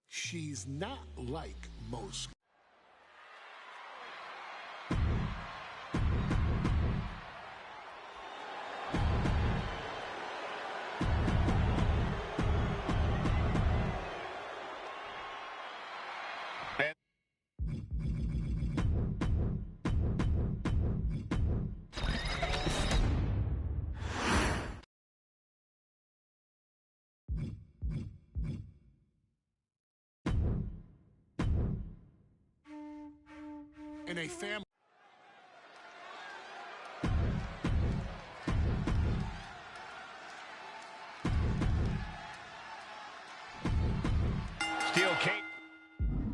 She's not like most. in a family. Steel cage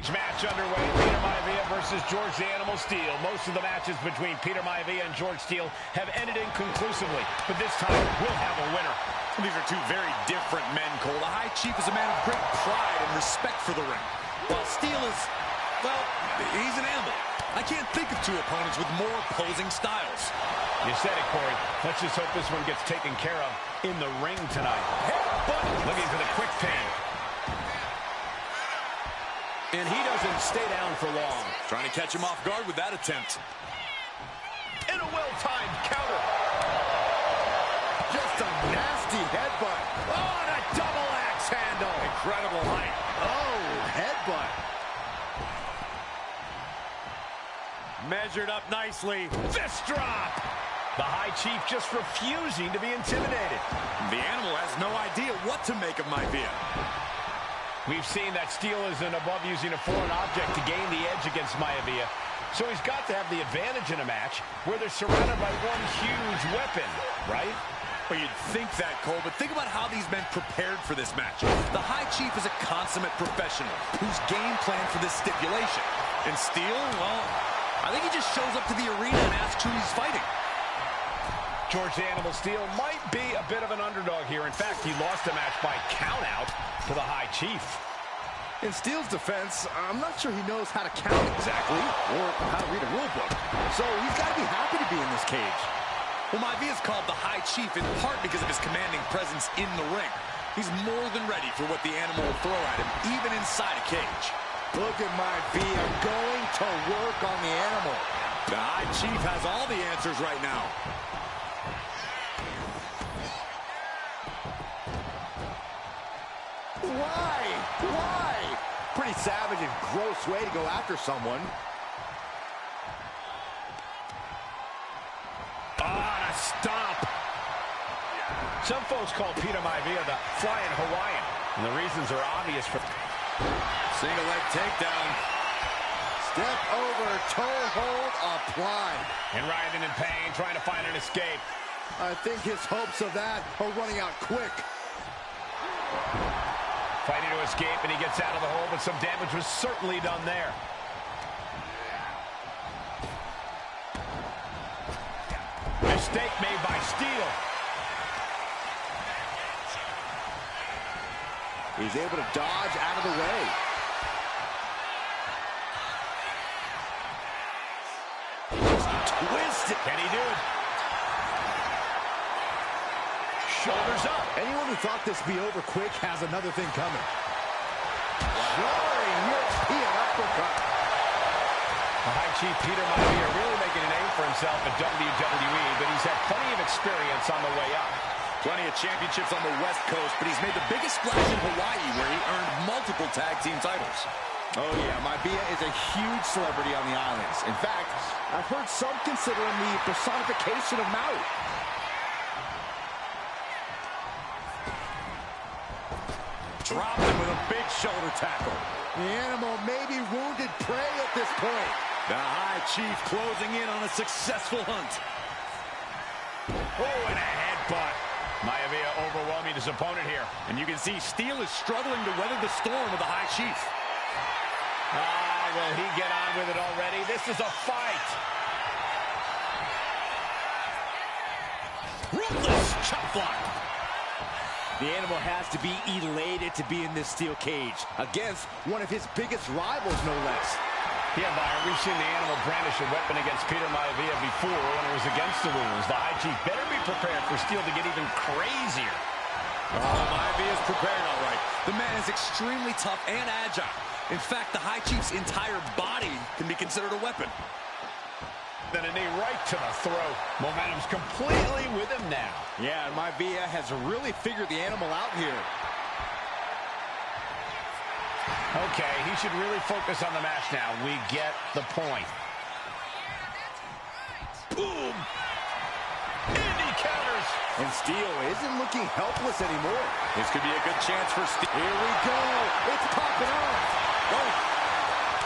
match underway. Peter Maivia versus George the Animal Steele. Most of the matches between Peter Maivia and George Steele have ended inconclusively, but this time we'll have a winner. These are two very different men, Cole. The High Chief is a man of great pride and respect for the ring, while Steele is, well, he's an animal. I can't think of two opponents with more opposing styles. You said it, Corey. Let's just hope this one gets taken care of in the ring tonight. Looking for the quick pin. And he doesn't stay down for long. Trying to catch him off guard with that attempt. And a well-timed counter. Just a nasty headbutt. Oh, and a double axe handle. Incredible height. Oh, headbutt. Measured up nicely. Fist drop. The High Chief just refusing to be intimidated. The Animal has no idea what to make of Maivia. We've seen that Steele isn't above using a foreign object to gain the edge against Maivia. So he's got to have the advantage in a match where they're surrounded by one huge weapon, right? Well, you'd think that, Cole, but think about how these men prepared for this match. The High Chief is a consummate professional who's game planned for this stipulation. And Steele, well, I think he just shows up to the arena and asks who he's fighting. George the Animal Steele might be a bit of an underdog here. In fact, he lost a match by countout to the High Chief. In Steele's defense, I'm not sure he knows how to count exactly or how to read a rule book. So he's got to be happy to be in this cage. Well, Maivia is called the High Chief in part because of his commanding presence in the ring. He's more than ready for what the Animal will throw at him, even inside a cage. Look at Maivia going to work on the Animal. The High Chief has all the answers right now. Why? Pretty savage and gross way to go after someone. Ah, a stomp. Some folks call Peter Maivia the Flying Hawaiian, and the reasons are obvious. For single leg takedown. Step over, toe hold applied. And writhing in pain, trying to find an escape. I think his hopes of that are running out quick. Fighting to escape, and he gets out of the hole, but some damage was certainly done there. Mistake made by Steele. He's able to dodge out of the way. Twisted. Can he do it? Shoulders up. Anyone who thought this would be over quick has another thing coming. Jarring European uppercut. The High Chief Peter Maivia really making a name for himself at WWE, but he's had plenty of experience on the way up. Plenty of championships on the West Coast, but he's made the biggest splash in Hawaii, where he earned multiple tag team titles. Oh yeah, Maivia is a huge celebrity on the islands. In fact, I've heard some consider him the personification of Maui. Dropped him with a big shoulder tackle. The Animal may be wounded prey at this point. The High Chief closing in on a successful hunt. Oh, and a headbutt. Maivia overwhelming his opponent here. And you can see Steele is struggling to weather the storm of the High Chief. Will he get on with it already? This is a fight. Ruthless chop block. The Animal has to be elated to be in this steel cage against one of his biggest rivals, no less. Yeah, Byron, we've seen the Animal brandish a weapon against Peter Maivia before when it was against the rules. The High Chief better be prepared for Steele to get even crazier. Oh, Maivia is prepared, all right. The man is extremely tough and agile. In fact, the High Chief's entire body can be considered a weapon. Then a knee right to the throat. Momentum's completely with him now. Yeah, and Maivia has really figured the Animal out here. Okay, he should really focus on the match now. We get the point. Boom! And he counters. And Steele isn't looking helpless anymore. This could be a good chance for Steele. Here we go. It's popping off. Oh,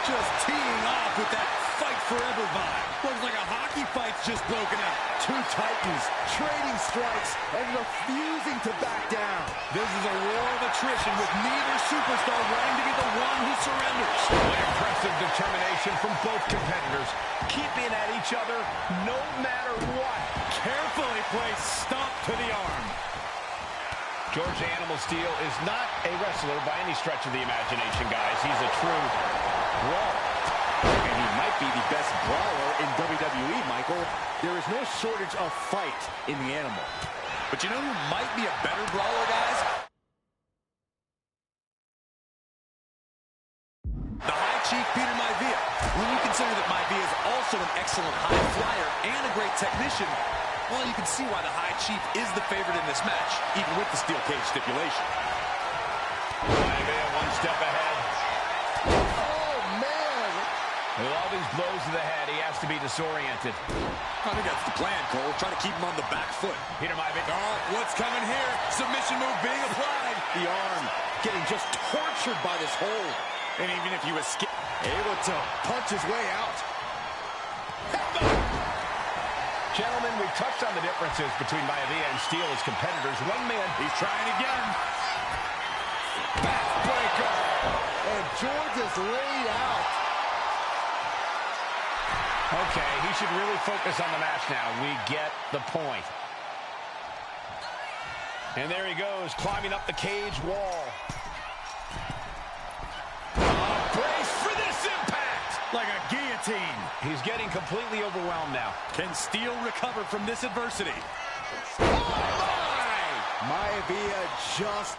just teeing off with that fight forever vibe. Looks like a hockey fight's just broken out. Two titans trading strikes and refusing to back down. This is a war of attrition with neither superstar wanting to be the one who surrenders. Impressive determination from both competitors, keeping at each other no matter what. Carefully placed stomp to the arm. George Animal Steel is not a wrestler by any stretch of the imagination, guys. He's a true brawler. And he might be the best brawler in WWE, Michael. There is no shortage of fight in the Animal. But you know who might be a better brawler, guys? The High Chief, Peter Maivia. When you consider that Maivia is also an excellent high flyer and a great technician, well, you can see why the High Chief is the favorite in this match, even with the steel cage stipulation. Maivia one step ahead. Oh, man! With all these blows to the head, he has to be disoriented. I think that's the plan, Cole. Try to keep him on the back foot. Peter Maivia. Oh, what's coming here? Submission move being applied. The arm getting just tortured by this hold. And even if you escape, able to punch his way out. Gentlemen, we've touched on the differences between Maivia and Steel as competitors. One man, he's trying again. Backbreaker. And George is laid out. Okay, he should really focus on the match now. We get the point. And there he goes, climbing up the cage wall. Brace for this impact! Like a guillotine. He's getting completely overwhelmed now. Can Steel recover from this adversity? Oh, my! Maivia just...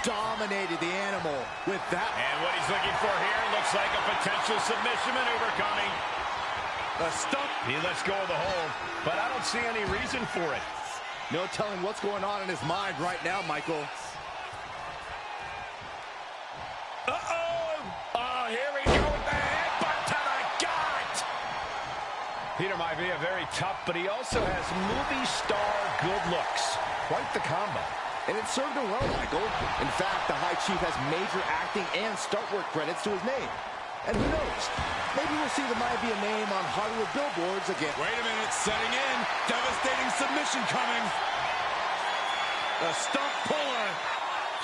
dominated the Animal with that. And what he's looking for here looks like a potential submission maneuver coming. A stump. He lets go of the hold, but I don't see any reason for it. No telling what's going on in his mind right now, Michael. Uh-oh! Oh, here we go with the headbutt to the gut! Peter Maivia very tough, but he also has movie star good looks. Quite the combo. And it served him well, Michael. In fact, the High Chief has major acting and stunt work credits to his name. And who knows? Maybe we'll see the Maivia name on Hollywood billboards again. Wait a minute, setting in. Devastating submission coming. A stump puller.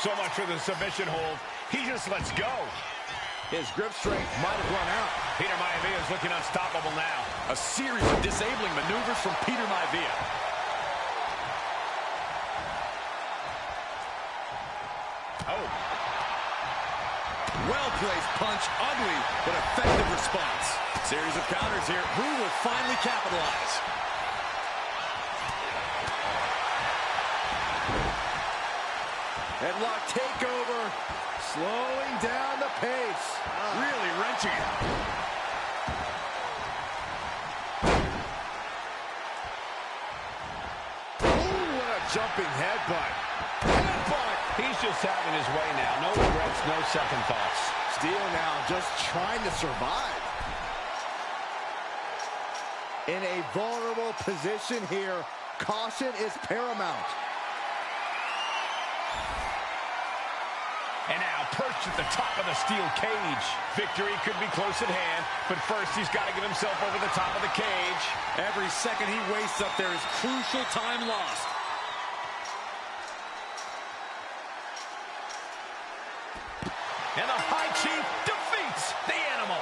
So much for the submission hold. He just lets go. His grip strength might have run out. Peter Maivia is looking unstoppable now. A series of disabling maneuvers from Peter Maivia. Oh. Well-placed punch, ugly, but effective response. Series of counters here. Who will finally capitalize? Headlock takeover, slowing down the pace. Really wrenching it. Ooh, what a jumping headbutt. Headbutt. He's just having his way now. No regrets, no second thoughts. Steel now just trying to survive. In a vulnerable position here, caution is paramount. And now perched at the top of the steel cage. Victory could be close at hand, but first he's got to get himself over the top of the cage. Every second he wastes up there is crucial time lost. And the High Chief defeats the Animal.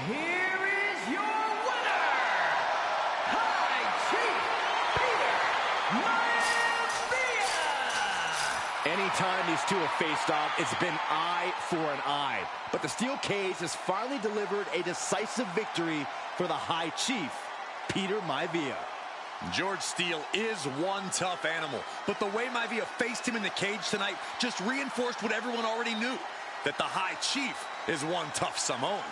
Here is your winner, High Chief Peter Maivia. Anytime these two have faced off, it's been eye for an eye. But the steel cage has finally delivered a decisive victory for the High Chief, Peter Maivia. George Steele is one tough animal, but the way Maivia faced him in the cage tonight just reinforced what everyone already knew, that the High Chief is one tough Samoan.